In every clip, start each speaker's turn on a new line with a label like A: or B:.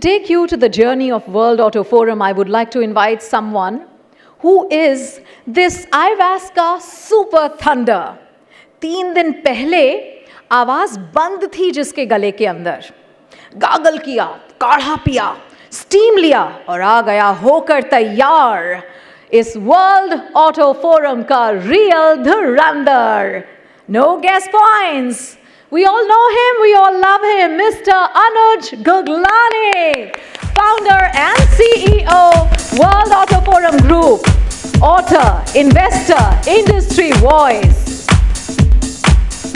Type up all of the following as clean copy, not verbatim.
A: take you to the journey of World Auto Forum, I would like to invite someone who is this Ayahuasca super thunder. 3 दिन पहले आवाज बंद थी जिसके गले के अंदर, गागल किया, काढ़ा पिया, स्टीम लिया और आ गया होकर तैयार इस वर्ल्ड ऑटो फोरम का real Dhurandhar. No guess points. We all know him, we all love him, Mr. Anuj Guglani, founder and CEO, World Auto Forum Group, author, investor, industry voice.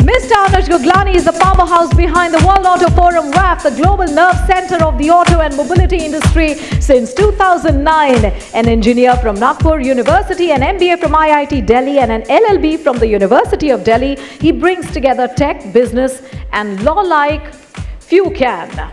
A: Mr. Anuj Guglani is the powerhouse behind the World Auto Forum WAF, the global nerve center of the auto and mobility industry since 2009. An engineer from Nagpur University, an MBA from IIT Delhi, and an LLB from the University of Delhi, he brings together tech, business, and law like few can.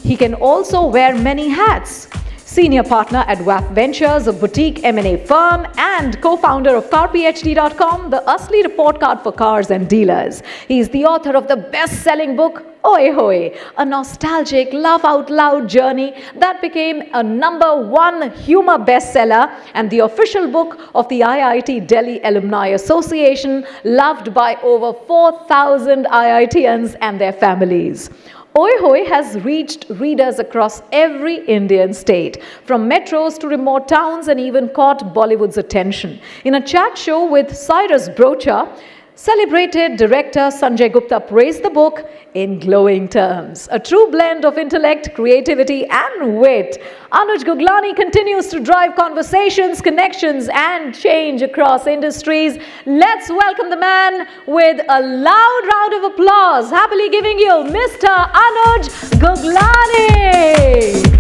A: He can also wear many hats. Senior partner at WAF Ventures, a boutique M&A firm, and co-founder of CarPhD.com, the Asli report card for cars and dealers. He is the author of the best-selling book, Oye Hoye, a nostalgic, laugh-out-loud journey that became a #1 humor bestseller and the official book of the IIT Delhi Alumni Association, loved by over 4,000 IITians and their families. Oye Hoye has reached readers across every Indian state, from metros to remote towns, and even caught Bollywood's attention. In a chat show with Cyrus Brocha, celebrated director Sanjay Gupta praised the book in glowing terms. A true blend of intellect, creativity, and wit. Anuj Guglani continues to drive conversations, connections, and change across industries. Let's welcome the man with a loud round of applause. Happily giving you Mr. Anuj Guglani.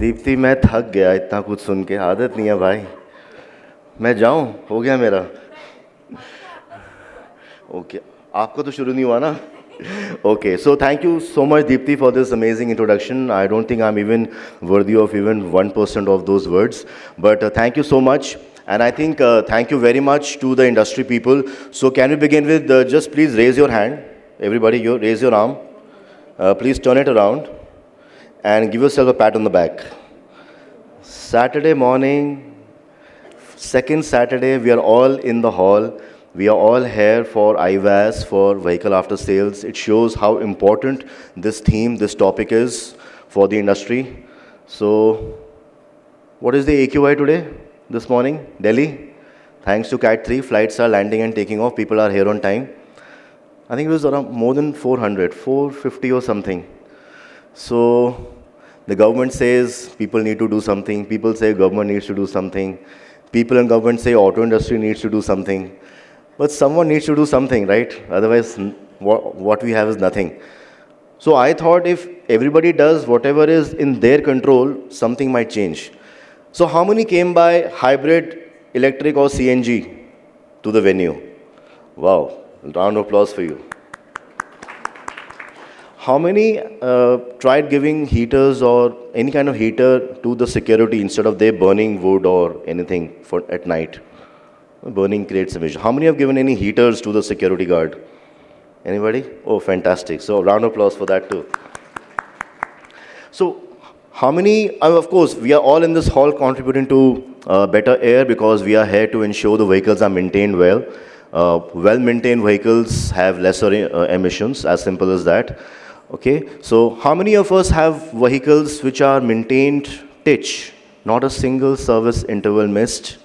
B: Deepti, मैं थक गया इतना कुछ सुन के, आदत नहीं है भाई. मैं जाऊं, हो गया मेरा. ओके, आपका तो शुरू नहीं हुआ ना. Okay, so thank you so much, Deepti, for this amazing introduction. I don't think I'm even worthy of even 1% of those words, but thank you so much. And I think thank you very much to the industry people. So can we begin with just please raise your hand, everybody, raise your arm. Please turn it around and give yourself a pat on the back. Saturday morning, second Saturday, we are all in the hall. We are all here for IVAS, for Vehicle After Sales. It shows how important this theme, this topic is for the industry. So, what is the AQI today, this morning? Delhi? Thanks to CAT 3, flights are landing and taking off. People are here on time. I think it was around more than 400, 450 or something. So, the government says people need to do something. People say government needs to do something. People in government say auto industry needs to do something. But someone needs to do something, right? Otherwise, what we have is nothing. So I thought if everybody does whatever is in their control, something might change. So how many came by hybrid, electric or CNG to the venue? Wow, round of applause for you. How many tried giving heaters or any kind of heater to the security instead of they burning wood or anything for at night? Burning creates emission. How many have given any heaters to the security guard? Anybody? Oh, fantastic. So round of applause for that too. So how many, of course, we are all in this hall contributing to better air because we are here to ensure the vehicles are maintained well. Well-maintained vehicles have lesser emissions, as simple as that. Okay, so how many of us have vehicles which are maintained titch, not a single service interval missed?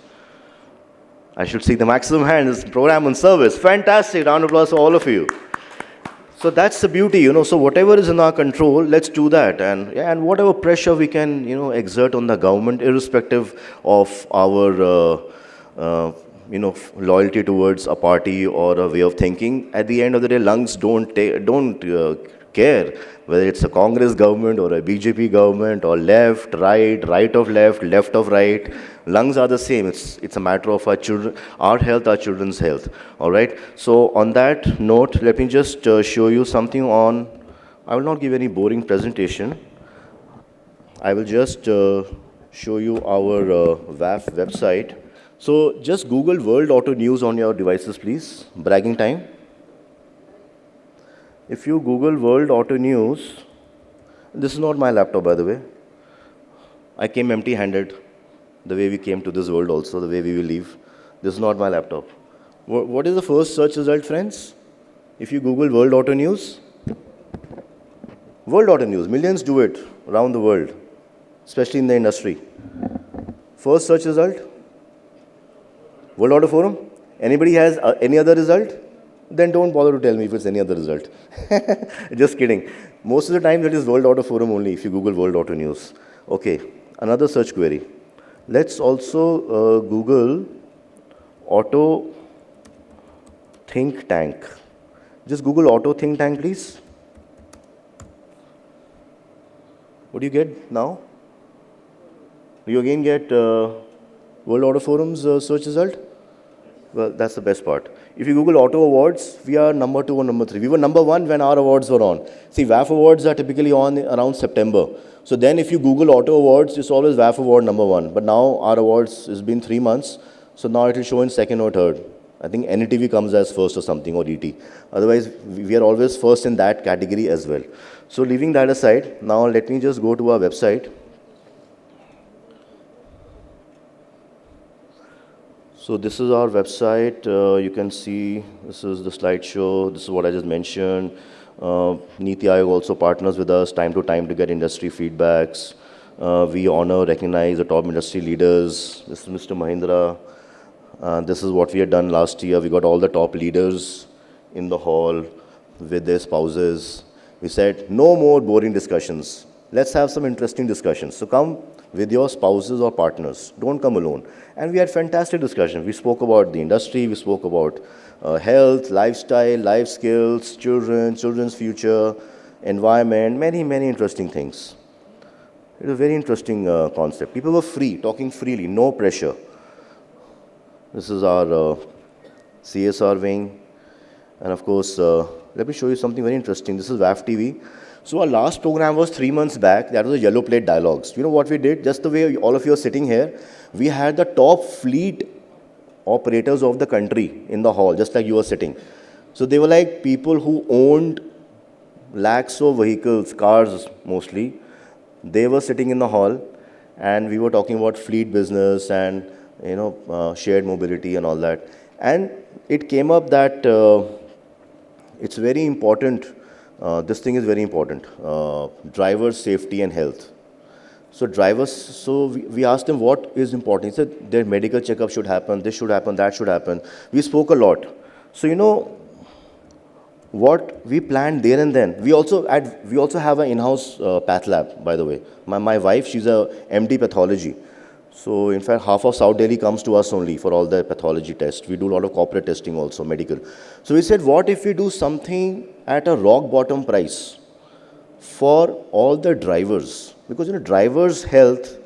B: I should see the maximum hands, program on service. Fantastic, round of applause for all of you. So that's the beauty, so whatever is in our control, let's do that. And whatever pressure we can, exert on the government, irrespective of our, loyalty towards a party or a way of thinking. At the end of the day, lungs don't care whether it's a Congress government or a BJP government or left, right of left, left of right. Lungs are the same. It's a matter of our children, our health, our children's health. All right. So on that note, let me just show you something on. I will not give any boring presentation. I will just show you our WAF website. So just Google World Auto News on your devices, please. Bragging time. If you Google World Auto News, this is not my laptop, by the way. I came empty-handed, the way we came to this world also, the way we will leave. This is not my laptop. What is the first search result, friends? If you Google World Auto News, World Auto News, millions do it around the world, especially in the industry. First search result, World Auto Forum. Anybody has any other result? Then don't bother to tell me if it's any other result. Just kidding. Most of the time it is World Auto Forum only if you Google World Auto News. Okay, another search query. Let's also Google Auto Think Tank. Just Google Auto Think Tank, please. What do you get now? Do you again get World Auto Forum's search result? Well, that's the best part. If you Google Auto Awards, we are number 2 or number 3. We were number 1 when our awards were on. See, WAF Awards are typically on around September. So then if you Google Auto Awards, it's always WAF Award number 1. But now our awards has been 3 months. So now it will show in 2nd or 3rd. I think NETV comes as first or something, or ET. Otherwise, we are always first in that category as well. So leaving that aside, now let me just go to our website. So this is our website. You can see this is the slideshow. This is what I just mentioned. Niti Aayog also partners with us time to time to get industry feedbacks. We honor, recognize the top industry leaders. This is Mr. Mahindra. This is what we had done last year. We got all the top leaders in the hall with their spouses. We said, no more boring discussions. Let's have some interesting discussions. So come with your spouses or partners. Don't come alone. And we had fantastic discussions. We spoke about the industry. We spoke about health, lifestyle, life skills, children, children's future, environment, many, many interesting things. It was a very interesting concept. People were free, talking freely, no pressure. This is our CSR wing. And of course, let me show you something very interesting. This is WAF TV. So our last program was 3 months back. That was a Yellow Plate Dialogues. You know what we did? Just the way all of you are sitting here, we had the top fleet operators of the country in the hall, just like you are sitting. So they were like people who owned lakhs of vehicles, cars mostly. They were sitting in the hall, and we were talking about fleet business and shared mobility and all that. And it came up that it's very important. This thing is very important. Drivers' safety and health. So drivers, so we asked them what is important. He said their medical checkup should happen, this should happen, that should happen. We spoke a lot. So what we planned there and then. We also have an in-house path lab, by the way. My wife, she's a MD pathology. So in fact, half of South Delhi comes to us only for all the pathology tests. We do a lot of corporate testing also, medical. So we said, what if we do something at a rock bottom price for all the drivers? Because drivers' health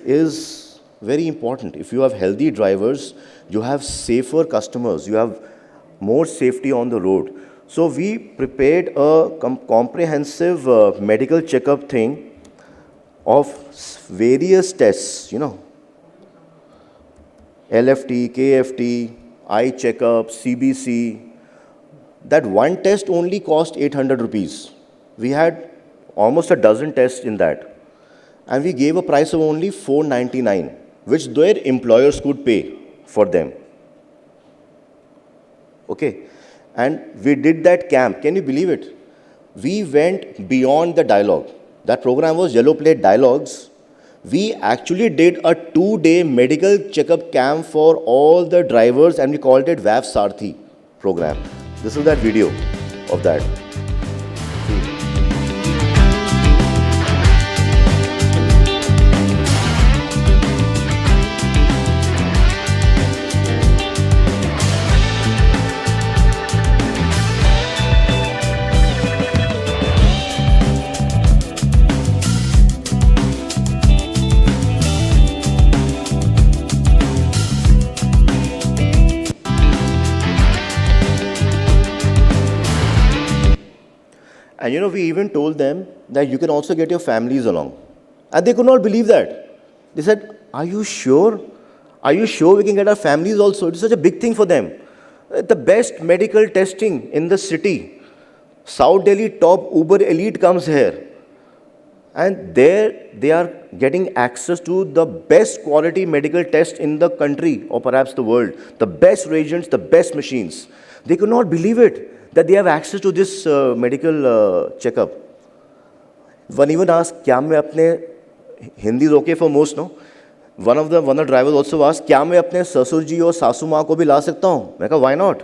B: is very important. If you have healthy drivers, you have safer customers, you have more safety on the road. So we prepared a comprehensive medical checkup thing of various tests, LFT, KFT, eye checkup, CBC. That one test only cost 800 rupees. We had almost a dozen tests in that. And we gave a price of only 499, which their employers could pay for them. Okay. And we did that camp. Can you believe it? We went beyond the dialogue. That program was Yellow Plate Dialogues. We actually did a 2-day medical checkup camp for all the drivers, and we called it WAF Sarthi program. This is that video of that. And we even told them that you can also get your families along. And they could not believe that. They said, are you sure? Are you sure we can get our families also? It's such a big thing for them. The best medical testing in the city. South Delhi top Uber elite comes here. And there they are getting access to the best quality medical test in the country or perhaps the world. The best reagents, the best machines. They could not believe it that they have access to this medical checkup. One even asked, "Kya मैं अपने Hindi is okay for most, no?" One of the drivers also asked, "क्या मैं अपने ससुर जी और सासू माँ को भी ला सकता हूँ?" मैं कहा, "Why not?"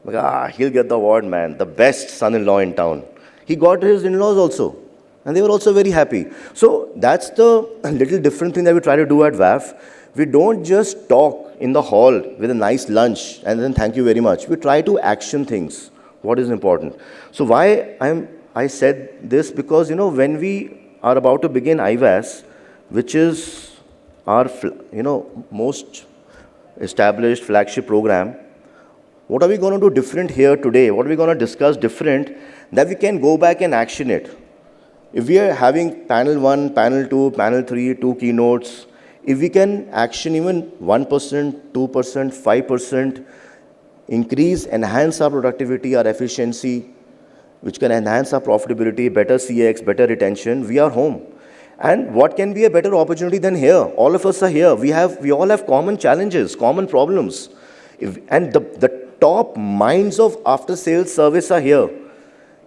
B: मैं कहा, "He'll get the award, man. The best son-in-law in town." He got his in-laws also. And they were also very happy. So that's the little different thing that we try to do at VAF. We don't just talk in the hall with a nice lunch and then thank you very much. We try to action things. What is important? So why I said this, because when we are about to begin IVAS, which is our most established flagship program, what are we going to do different here today? What are we going to discuss different that we can go back and action it? If we are having panel 1, panel 2, panel 3, 2 keynotes, if we can action even 1%, 2%, 5%, increase, enhance our productivity, our efficiency, which can enhance our profitability, better CX, better retention, we are home. And what can be a better opportunity than here? All of us are here. We all have common challenges, common problems. And the top minds of after-sales service are here.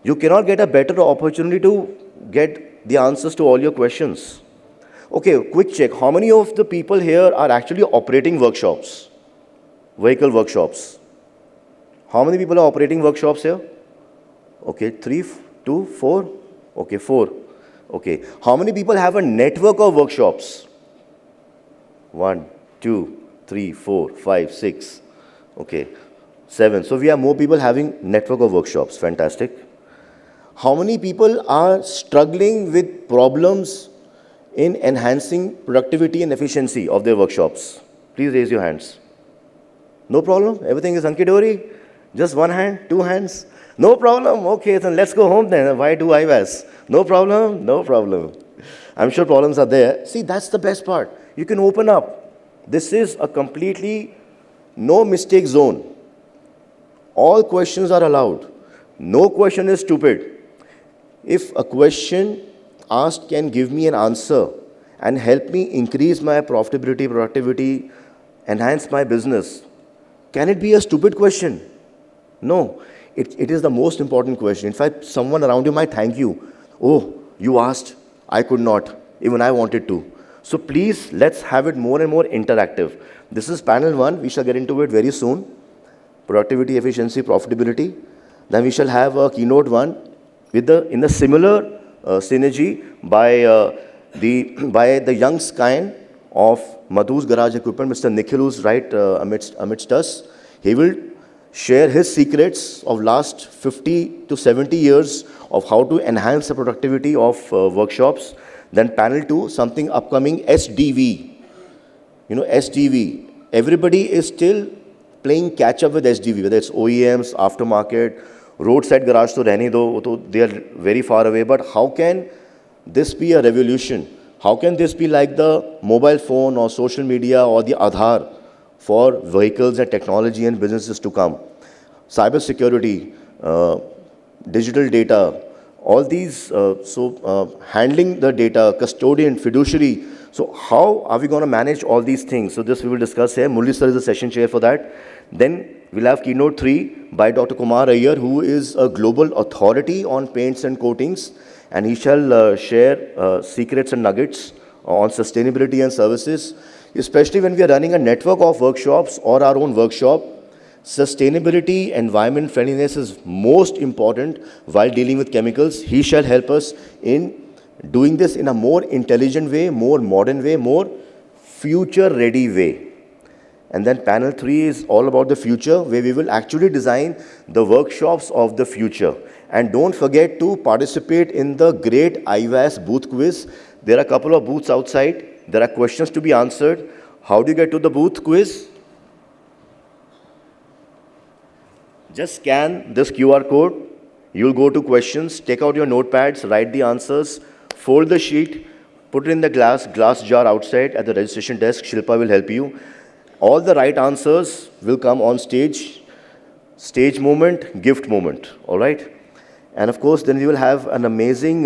B: You cannot get a better opportunity to get the answers to all your questions. Okay, quick check. How many of the people here are actually operating workshops? Vehicle workshops. How many people are operating workshops here? Okay, 3, 2, 4? Okay, 4. Okay. How many people have a network of workshops? 1, 2, 3, 4, 5, 6. Okay, 7. So we have more people having network of workshops. Fantastic. How many people are struggling with problems in enhancing productivity and efficiency of their workshops? Please raise your hands. No problem? Everything is hunky-dory? Just one hand? 2 hands? No problem? Okay, then let's go home then. Why do IVAS? No problem? No problem. I'm sure problems are there. See, that's the best part. You can open up. This is a completely no mistake zone. All questions are allowed. No question is stupid. If a question asked can give me an answer and help me increase my profitability, productivity, enhance my business, can it be a stupid question? No, it is the most important question. In fact, someone around you might thank you. Oh, you asked, I could not, even I wanted to. So please, let's have it more and more interactive. This is panel 1, we shall get into it very soon. Productivity, efficiency, profitability. Then we shall have a keynote 1 in the similar synergy by the young scion of Madhu's Garage Equipment, Mr. Nikhil, who's right amidst us. He will share his secrets of last 50 to 70 years of how to enhance the productivity of workshops. Then panel 2, something upcoming, SDV. SDV. Everybody is still playing catch up with SDV, whether it's OEMs, aftermarket, roadside garage to rehne do, they are very far away. But how can this be a revolution? How can this be like the mobile phone or social media or the Aadhaar for vehicles and technology and businesses to come? Cyber security, digital data, all these, handling the data, custodian, fiduciary. So how are we going to manage all these things? So this we will discuss here. Murli sir is the session chair for that. Then we'll have keynote 3 by Dr. Kumar Iyer, who is a global authority on paints and coatings, and he shall share secrets and nuggets on sustainability and services. Especially when we are running a network of workshops or our own workshop, sustainability, environment friendliness is most important while dealing with chemicals. He shall help us in doing this in a more intelligent way, more modern way, more future-ready way. And then panel 3 is all about the future, where we will actually design the workshops of the future. And don't forget to participate in the great IVAS booth quiz. There are a couple of booths outside. There are questions to be answered. How do you get to the booth quiz? Just scan this QR code. You'll go to questions, take out your notepads, write the answers, fold the sheet, put it in the glass jar outside at the registration desk. Shilpa will help you. all the right answers will come on stage. Stage moment, gift moment, all right? And of course, then we will have an amazing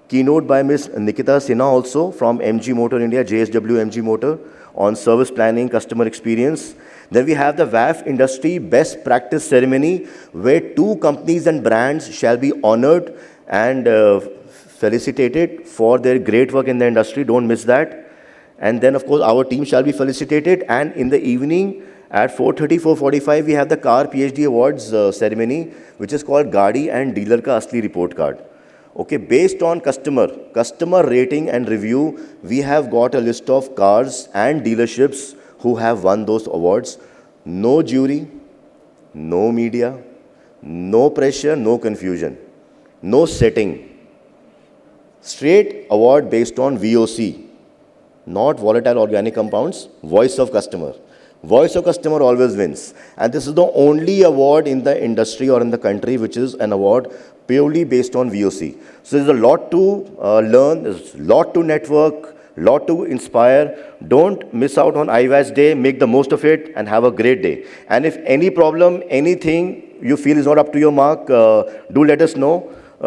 B: keynote by Ms. Nikita Sinha also from MG Motor India, JSW MG Motor, on service planning, customer experience. Then we have the WAF industry best practice ceremony where 2 companies and brands shall be honored and felicitated for their great work in the industry. Don't miss that. And then, of course, our team shall be felicitated. And in the evening, at 4:30, 4:45, we have the Car PhD Awards ceremony, which is called Gaadi and Dealer Ka Asli Report Card. Okay, based on customer rating and review, we have got a list of cars and dealerships who have won those awards. No jury, no media, no pressure, no confusion, no setting. Straight award based on VOC, not volatile organic compounds, voice of customer. Voice of customer always wins. And this is the only award in the industry or in the country which is an award purely based on VOC. So there's a lot to learn, there's a lot to network, lot to inspire. Don't miss out on IWAS Day, make the most of it and have a great day. And if any problem, anything you feel is not up to your mark, do let us know.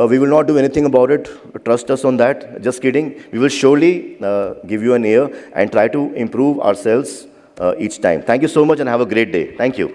B: We will not do anything about it. Trust us on that. Just kidding. We will surely give you an ear and try to improve ourselves each time. Thank you so much and have a great day. Thank you.